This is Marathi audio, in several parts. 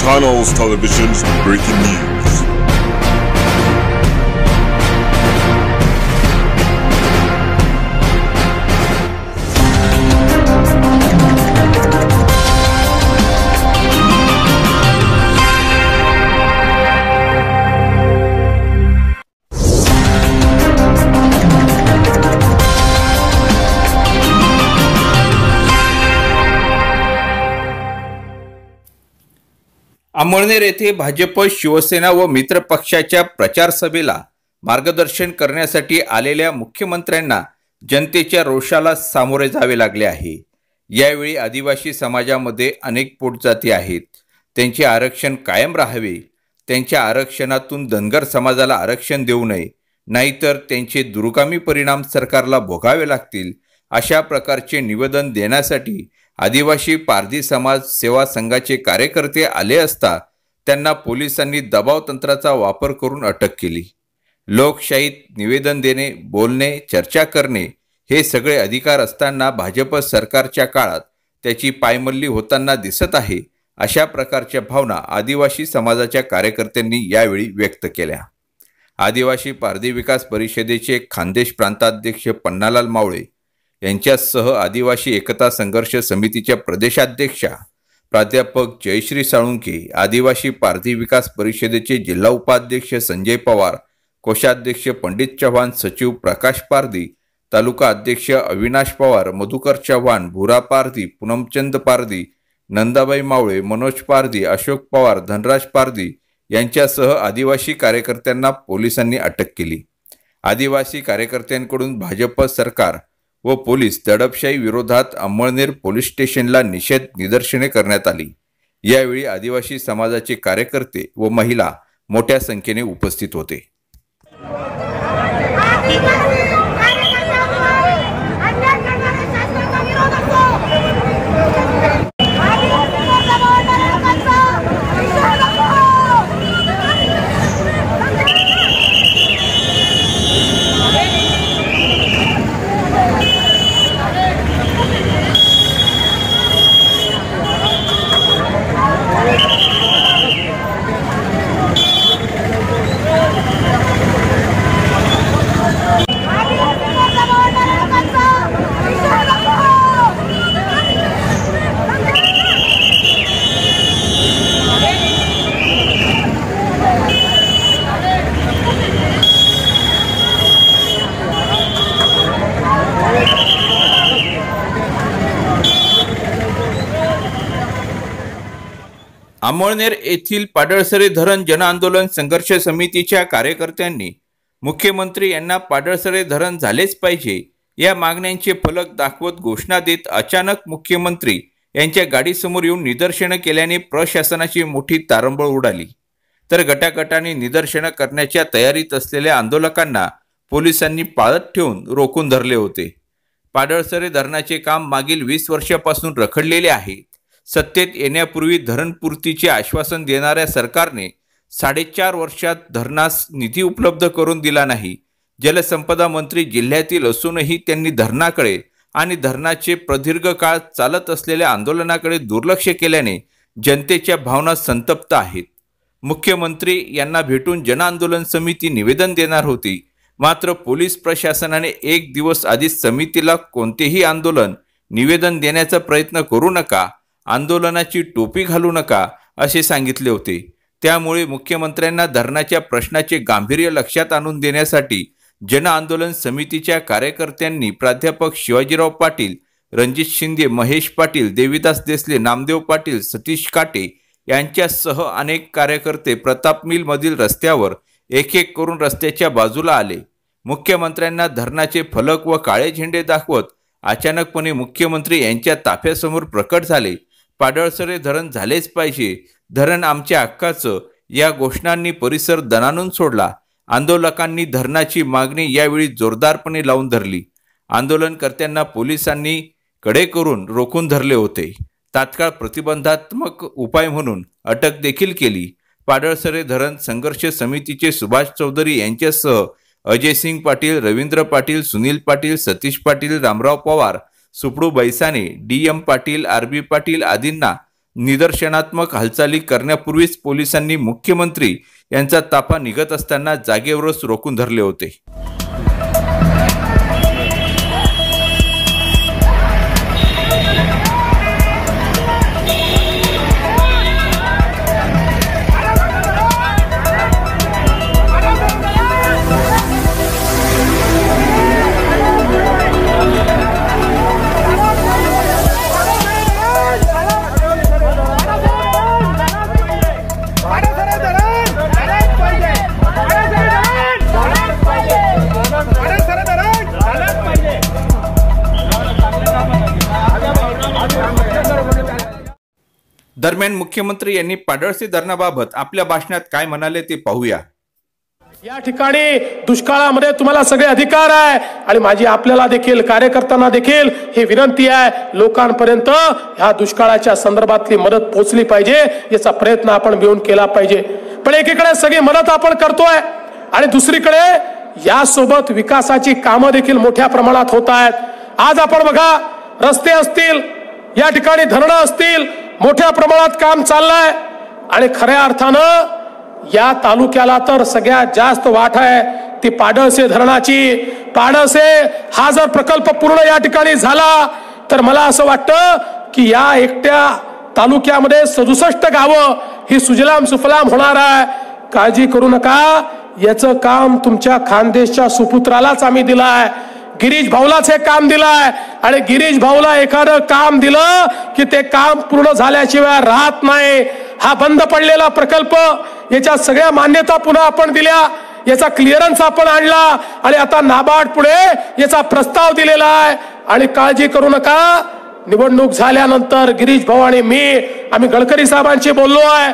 Canals Television's breaking news. Amalner येथे भाजप, शिवसेना व मित्र पक्षाच्या प्रचार सभेला मार्गदर्शन करण्यासाठी आलेल्या मुख्यमंत्र्यांना जनतेच्या रोषाला सामोरे जावे लागले आहे। यावेळी आदिवासी समाजामध्ये अनेक पोटजाती आहेत, त्यांचे आरक्षण कायम राहावे, त्यांच्या आरक्षणातून धनगर समाजाला आरक्षण देऊ नये, नाहीतर त्यांचे दूरगामी परिणाम सरकारला भोगावे लागतील, अशा प्रकारचे निवेदन देण्यासाठी आदिवासी पारधी समाज सेवा संघाचे कार्यकर्ते आले असता त्यांना पोलिसांनी दबाव तंत्राचा वापर करून अटक केली। लोकशाहीत निवेदन देणे, बोलणे, चर्चा करणे हे सगळे अधिकार असताना भाजप सरकारच्या काळात त्याची पायमल्ली होताना दिसत आहे, अशा प्रकारच्या भावना आदिवासी समाजाच्या कार्यकर्त्यांनी यावेळी व्यक्त केल्या। आदिवासी पारधी विकास परिषदेचे खानदेश प्रांताध्यक्ष पन्नालाल मावळे यांच्यासह आदिवासी एकता संघर्ष समितीच्या प्रदेशाध्यक्षा प्राध्यापक जयश्री साळुंके, आदिवासी पारधी विकास परिषदेचे जिल्हा उपाध्यक्ष संजय पवार, कोषाध्यक्ष पंडित चव्हाण, सचिव प्रकाश पारधी, तालुका अध्यक्ष अविनाश पवार, मधुकर चव्हाण, भुरा पारधी, पूनमचंद पारधी, नंदाबाई मावळे, मनोज पारधी, अशोक पवार, धनराज पारधी यांच्यासह आदिवासी कार्यकर्त्यांना पोलिसांनी अटक केली। आदिवासी कार्यकर्त्यांकडून भाजप सरकार व पोलीस दडपशाही विरोधात अमळनेर पोलीस स्टेशनला निषेध निदर्शने करण्यात आली। यावेळी आदिवासी समाजाचे कार्यकर्ते व महिला मोठ्या संख्येने उपस्थित होते। अमळनेर येथील पाडळसरे धरण जनआंदोलन संघर्ष समितीच्या कार्यकर्त्यांनी मुख्यमंत्री यांना पाडळसरे धरण झालेच पाहिजे या मागण्यांचे फलक दाखवत घोषणा देत अचानक मुख्यमंत्री यांच्या गाडीसमोर येऊन निदर्शने केल्याने प्रशासनाची मोठी तारंबळ उडाली। तर गटागटाने निदर्शने करण्याच्या तयारीत असलेल्या आंदोलकांना पोलिसांनी पाळत ठेवून रोखून धरले होते। पाडळसरे धरणाचे काम मागील 20 वर्षापासून रखडलेले आहे। सत्तेत येण्यापूर्वी धरणपूर्तीचे आश्वासन देणाऱ्या सरकारने 4.5 वर्षात धरणास निधी उपलब्ध करून दिला नाही। जलसंपदा मंत्री जिल्ह्यातील असूनही त्यांनी धरणाकडे आणि धरणाचे प्रदीर्घ काळ चालत असलेल्या आंदोलनाकडे दुर्लक्ष केल्याने जनतेच्या भावना संतप्त आहेत। मुख्यमंत्री यांना भेटून जनआंदोलन समिती निवेदन देणार होती, मात्र पोलीस प्रशासनाने 1 दिवस आधीच समितीला कोणतेही आंदोलन निवेदन देण्याचा प्रयत्न करू नका, आंदोलनाची टोपी घालू नका असे सांगितले होते। त्यामुळे मुख्यमंत्र्यांना धरणाच्या प्रश्नाचे गांभीर्य लक्षात आणून देण्यासाठी जनआंदोलन समितीच्या कार्यकर्त्यांनी प्राध्यापक शिवाजीराव पाटील, रणजित शिंदे, महेश पाटील, देविदास देसले, नामदेव पाटील, सतीश काटे यांच्यासह अनेक कार्यकर्ते प्रताप मिल मधील रस्त्यावर एक एक करून रस्त्याच्या बाजूला आले। मुख्यमंत्र्यांना धरणाचे फलक व काळे झेंडे दाखवत अचानकपणे मुख्यमंत्री यांच्या ताफ्यासमोर प्रकट झाले। पाडळसरे धरण झालेच पाहिजे, धरण आमच्या हक्काचं या घोषणांनी परिसर दणाणून सोडला। आंदोलकांनी धरणाची मागणी यावेळी जोरदारपणे लावून धरली। आंदोलनकर्त्यांना पोलिसांनी कडे करून रोखून धरले होते। तात्काळ प्रतिबंधात्मक उपाय म्हणून अटक देखील केली। पाडळसरे धरण संघर्ष समितीचे सुभाष चौधरी यांच्यासह अजय सिंग पाटील, रवींद्र पाटील, सुनील पाटील, सतीश पाटील, रामराव पवार, सुपडू बैसाने, डी.एम. पाटील, आर.बी. पाटील आदींना निदर्शनात्मक हालचाली करण्यापूर्वीच पोलिसांनी मुख्यमंत्री यांचा ताफा निघत असताना जागेवरच रोखून धरले होते। दरम्यान मुख्यमंत्री यांनी पाडळसे धरणाबाबत आपल्या भाषणात काय म्हणाले ते पाहूया। या ठिकाणी दुष्काळामध्ये तुम्हाला सगळे अधिकार आहे आणि माझी आपल्याला देखील कार्यकर्त्यांना देखील ही विनंती आहे, लोकांपर्यंत ह्या दुष्काळाच्या संदर्भातली मदत पोहोचली पाहिजे, याचा प्रयत्न आपण मिळून केला पाहिजे। पण एकीकडे सगळी मदत आपण करतोय आणि दुसरीकडे यासोबत विकासाची कामं देखील मोठ्या प्रमाणात होत आहेत। आज आपण बघा, रस्ते असतील, या ठिकाणी धरणं असतील, मोठ्या प्रमाणात काम चाललंय आणि खऱ्या अर्थानं या तालुक्याला तर सगळ्यात जास्त वाट आहे ती पाडळसे धरणाची। पाडळसे हा जर प्रकल्प पूर्ण या ठिकाणी झाला तर मला असं वाटतं की या एकट्या तालुक्यामध्ये 67 गावं ही सुजलाम सुफलाम होणार आहे। काळजी करू नका, याचं काम तुमच्या खानदेशच्या सुपुत्रालाच आम्ही दिलाय, गिरीश भाऊलाच हे काम दिलाय आणि गिरीश भाऊला एखादं काम दिलं की ते काम पूर्ण झाल्याशिवाय राहत नाही। हा बंद पडलेला प्रकल्प, याच्या सगळ्या मान्यता पुन्हा आपण दिल्या, याचा क्लिअरन्स आपण आणला आणि आता नाबार्ड पुढे याचा प्रस्ताव दिलेला आहे। आणि काळजी करू नका, निवडणूक झाल्यानंतर गिरीश भाऊ आणि आम्ही गडकरी साहेबांशी बोललो आहे,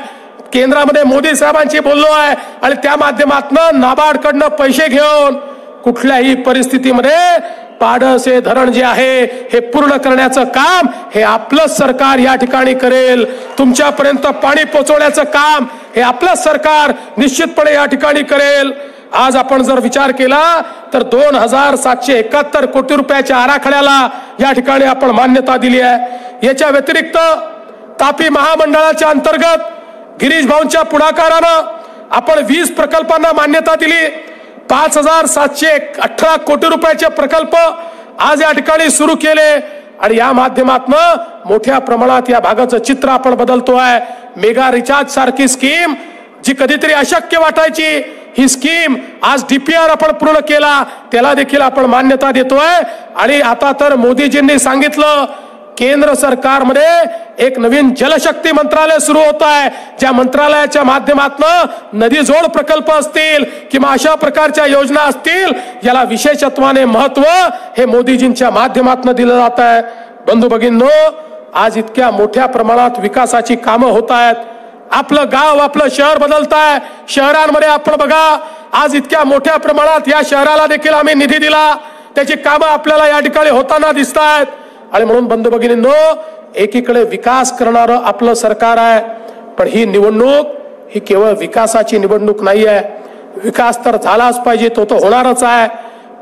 केंद्रामध्ये मोदी साहेबांशी बोललो आहे आणि त्या माध्यमातून नाबार्ड कडनं पैसे घेऊन कुठल्याही परिस्थितीमध्ये पाडळसे धरण जे आहे हे पूर्ण करण्याचं काम हे आपलं सरकार या ठिकाणी करेल। तुमच्यापर्यंत पाणी पोहोचवण्याचं काम हे आपलं सरकार निश्चितपणे या ठिकाणी करेल। आज आपण जर विचार केला तर 2771 कोटी रुपयाच्या आराखड्याला या ठिकाणी आपण मान्यता दिली आहे। याच्या व्यतिरिक्त तापी महामंडळाच्या अंतर्गत गिरीश भाऊंच्या पुढाकारानं आपण 20 प्रकल्पांना मान्यता दिली। 5718 कोटी रुपयाचे प्रकल्प आज या ठिकाणी सुरू केले आणि या माध्यमातून मोठ्या प्रमाणात या भागाचं चित्र आपण बदलतोय। मेगा रिचार्ज सारखी स्कीम जी कधीतरी अशक्य वाटायची, ही स्कीम आज डीपीआर आपण पूर्ण केला, त्याला देखील आपण मान्यता देतोय। आणि आता तर मोदीजींनी सांगितलं केंद्र सरकारमध्ये एक नवीन जलशक्ती मंत्रालय सुरू होत आहे, ज्या मंत्रालयाच्या माध्यमातून नदी जोड प्रकल्प असतील किंवा अशा प्रकारच्या योजना असतील, याला विशेषत्वाने महत्व हे मोदीजींच्या माध्यमातून दिलं जात आहे। बंधू भगिनींनो, आज इतक्या मोठ्या प्रमाणात विकासाची कामं होत आहेत, आपलं गाव आपलं शहर बदलत आहे। शहरांमध्ये आपण बघा, आज इतक्या मोठ्या प्रमाणात या शहराला देखील आम्ही निधी दिला, त्याची कामं आपल्याला या ठिकाणी होताना दिसत आहेत। आणि म्हणून बंधू भगिनींनो, एकीकडे विकास करणारं आपलं सरकार आहे, पण ही निवडणूक ही केवळ विकासाची निवडणूक नाही आहे। विकास तर झालाच पाहिजे, तो तर होणारच आहे,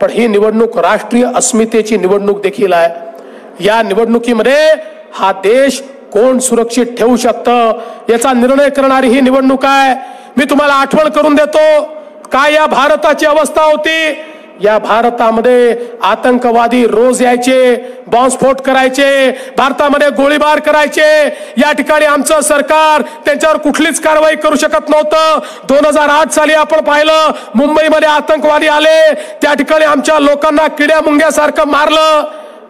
पण ही निवडणूक राष्ट्रीय अस्मितेची निवडणूक देखील आहे। या निवडणुकीमध्ये हा देश कोण सुरक्षित ठेवू शकतं याचा निर्णय करणारी ही निवडणूक आहे। मी तुम्हाला आठवण करून देतो काय या भारताची अवस्था होती। या भारतामध्ये आतंकवादी रोज यायचे, बॉम्बस्फोट करायचे, भारतामध्ये गोळीबार करायचे, या ठिकाणी आमचं सरकार त्यांच्यावर कुठलीच कारवाई करू शकत नव्हतं। 2008 साली आपण पाहिलं, मुंबईमध्ये आतंकवादी आले, त्या ठिकाणी आमच्या लोकांना किड्या मुंग्यासारखं मारलं।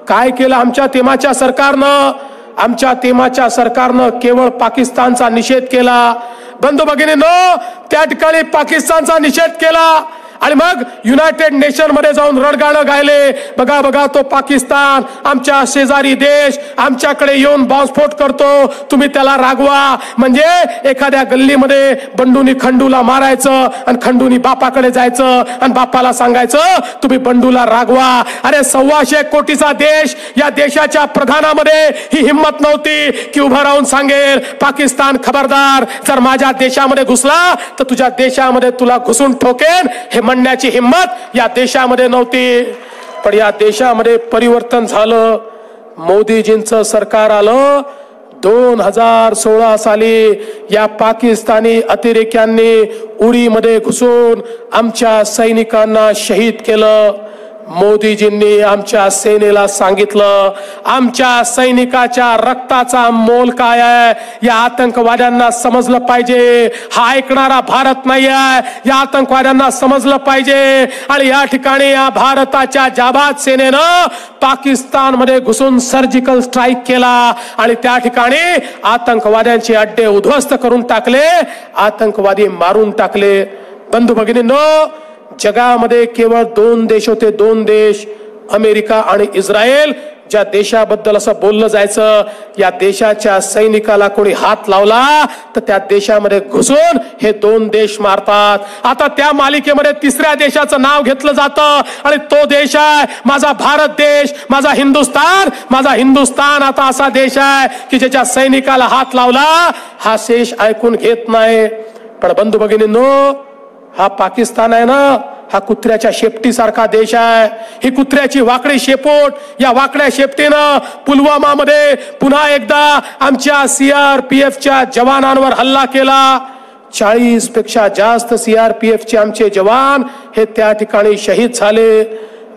काय केलं आमच्या तेमाच्या सरकारनं? आमच्या तेमाच्या सरकारनं केवळ पाकिस्तानचा निषेध केला। बंधू भगिनींनो, त्या ठिकाणी पाकिस्तानचा निषेध केला आणि मग युनायटेड नेशन मध्ये जाऊन रडगाणं गायले, बघा बघा तो पाकिस्तान आमच्या शेजारी देश आमच्याकडे येऊन बॉम्बस्फोट करतो, तुम्ही त्याला रागवा। म्हणजे एखाद्या गल्लीमध्ये बंडूनी खंडूला मारायचं आणि खंडूनी बापाकडे जायचं आणि बापाला सांगायचं तुम्ही बंडूला रागवा। अरे 125 कोटीचा देश, या देशाच्या प्रधानामध्ये ही हिम्मत नव्हती की उभा राहून सांगेल पाकिस्तान खबरदार, जर माझ्या देशामध्ये घुसला तर तुझ्या देशामध्ये तुला घुसून ठोकेन, हे म्हणण्याची हिम्मत या देशामध्ये नव्हती। पण या देशामध्ये परिवर्तन झालं, मोदीजींचं सरकार आलं, 2016 साली या पाकिस्तानी अतिरेक्यांनी उरीमध्ये घुसून आमच्या सैनिकांना शहीद केलं. मोदीजींनी आमच्या सेनेला सांगितलं आमच्या सैनिकाच्या रक्ताचा मोल काय आहे या आतंकवाद्यांना समजलं पाहिजे. हा ऐकणारा भारत नाही आहे, या आतंकवाद्यांना समजलं पाहिजे. आणि या ठिकाणी या भारताच्या जाबाज सेनेनं पाकिस्तानमध्ये घुसून सर्जिकल स्ट्राईक केला आणि त्या ठिकाणी आतंकवाद्यांचे अड्डे उद्ध्वस्त करून टाकले, आतंकवादी मारून टाकले. बंधू भगिनींनो, जगामध्ये केवळ 2 देश होते, 2 देश, अमेरिका आणि इस्रायल. ज्या देशाबद्दल असं बोललं जायचं या देशाच्या सैनिकाला कोणी हात लावला तर त्या देशामध्ये घुसून हे 2 देश मारतात. आता त्या मालिकेमध्ये 3ऱ्या देशाचं नाव घेतलं जातं आणि तो देश आहे माझा भारत देश, माझा हिंदुस्तान. माझा हिंदुस्तान आता असा देश आहे की ज्याच्या सैनिकाला हात लावला हा देश ऐकून घेत नाही. पण बंधू भगिनींनो, हा पाकिस्तान आहे ना, हा कुत्र्याच्या शेपटीसारखा देश आहे. ही कुत्र्याची वाकडी शेपूट, या वाकड्या शेपटीनं पुलवामा मध्ये पुन्हा एकदा आमच्या CRPFच्या जवानांवर हल्ला केला. 40 पेक्षा जास्त CRPFचे आमचे जवान हे त्या ठिकाणी शहीद झाले.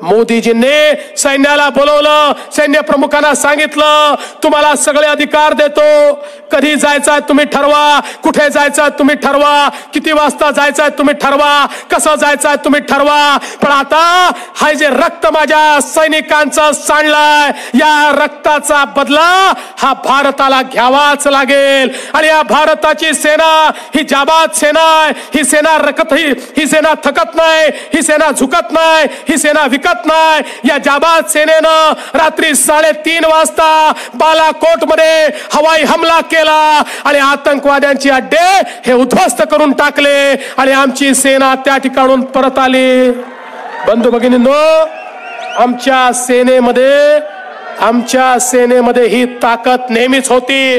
मोदीजींनी सैन्याला बोलवलं, सैन्य प्रमुखांना सांगितलं तुम्हाला सगळे अधिकार देतो, कधी जायचं तुम्ही ठरवा, कुठे जायचं तुम्ही ठरवा, किती वाजता जायचं तुम्ही ठरवा, कसं जायचं तुम्ही ठरवा. पण आता हा जे रक्त माझ्या सैनिकांचं सांडलंय या रक्ताचा बदला हा भारताला घ्यावाच लागेल. आणि या भारताची सेना ही जाबाज सेना आहे. ही सेना ही सेना थकत नाही, ही सेना झुकत नाही, ही सेना विकत नाही. या जाबाज सेनेनं रात्री 3:30 वाजता बालाकोट मध्ये हवाई हमला केला आणि आतंकवाद्यांचे अड्डे हे उद्ध्वस्त करून टाकले आणि आमची सेना त्या ठिकाणून परत आली. बंधू भगिनींनो, आमच्या सेनेमध्ये ही ताकद नेहमीच होती.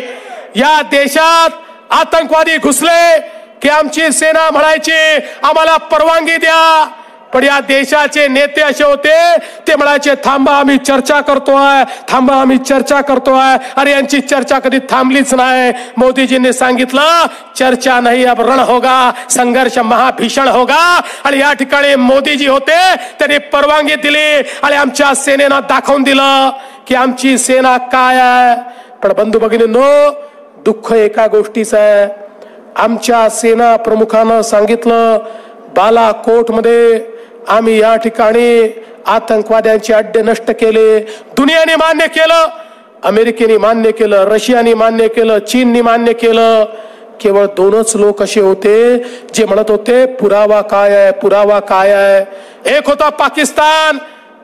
या देशात आतंकवादी घुसले की आमची सेना म्हणायची आम्हाला परवानगी द्या. पण या देशाचे नेते असे होते, ते म्हणायचे थांबा आम्ही चर्चा करतोय, थांबा आम्ही चर्चा करतोय. अरे यांची चर्चा कधी थांबलीच नाही. मोदीजींनी सांगितलं चर्चा नाही अब रण होगा, संघर्ष महाभीषण होगा. आणि या ठिकाणी मोदीजी होते, त्यांनी परवानगी दिली आणि आमच्या सेनेनं दाखवून दिलं की आमची सेना काय आहे. पण बंधू भगिनींनो, दुःख एका गोष्टीचं आहे, आमच्या सेना प्रमुखानं सांगितलं बालाकोट मध्ये आम्ही या ठिकाणी आतंकवाद्यांचे अड्डे नष्ट केले. दुनियाने मान्य केलं, अमेरिकेने मान्य केलं, रशियाने मान्य केलं, चीनने मान्य केलं. केवळ 2च लोक असे होते जे म्हणत होते पुरावा काय आहे, पुरावा काय आहे. एक होता पाकिस्तान,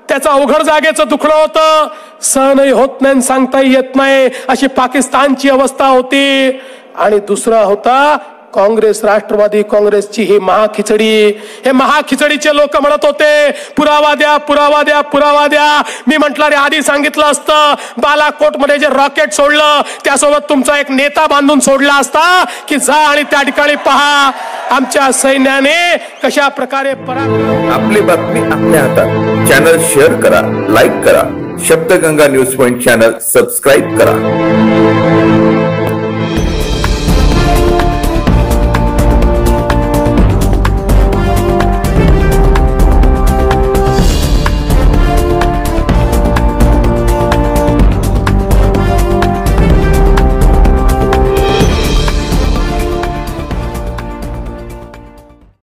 त्याचं अवघड जागेचं दुखणं होतं, सहनही होत नाही, सांगताही येत नाही अशी पाकिस्तानची अवस्था होती. आणि दुसरा होता काँग्रेस, राष्ट्रवादी काँग्रेसची ही महाखिचडी. हे महाखिचडीचे लोक म्हणत होते पुरावा द्या, पुरावा द्या, पुरावा द्या. मी म्हटलं रे आधी सांगितलं असतं, बालाकोट मध्ये जे रॉकेट सोडलं त्यासोबत तुमचा एक नेता बांधून सोडला असता की जा आणि त्या ठिकाणी पहा आमच्या सैन्याने कशा प्रकारे आपली बातमी आपल्या हातात. चॅनल शेअर करा, लाईक करा. Shabdganga news point channel subscribe करा.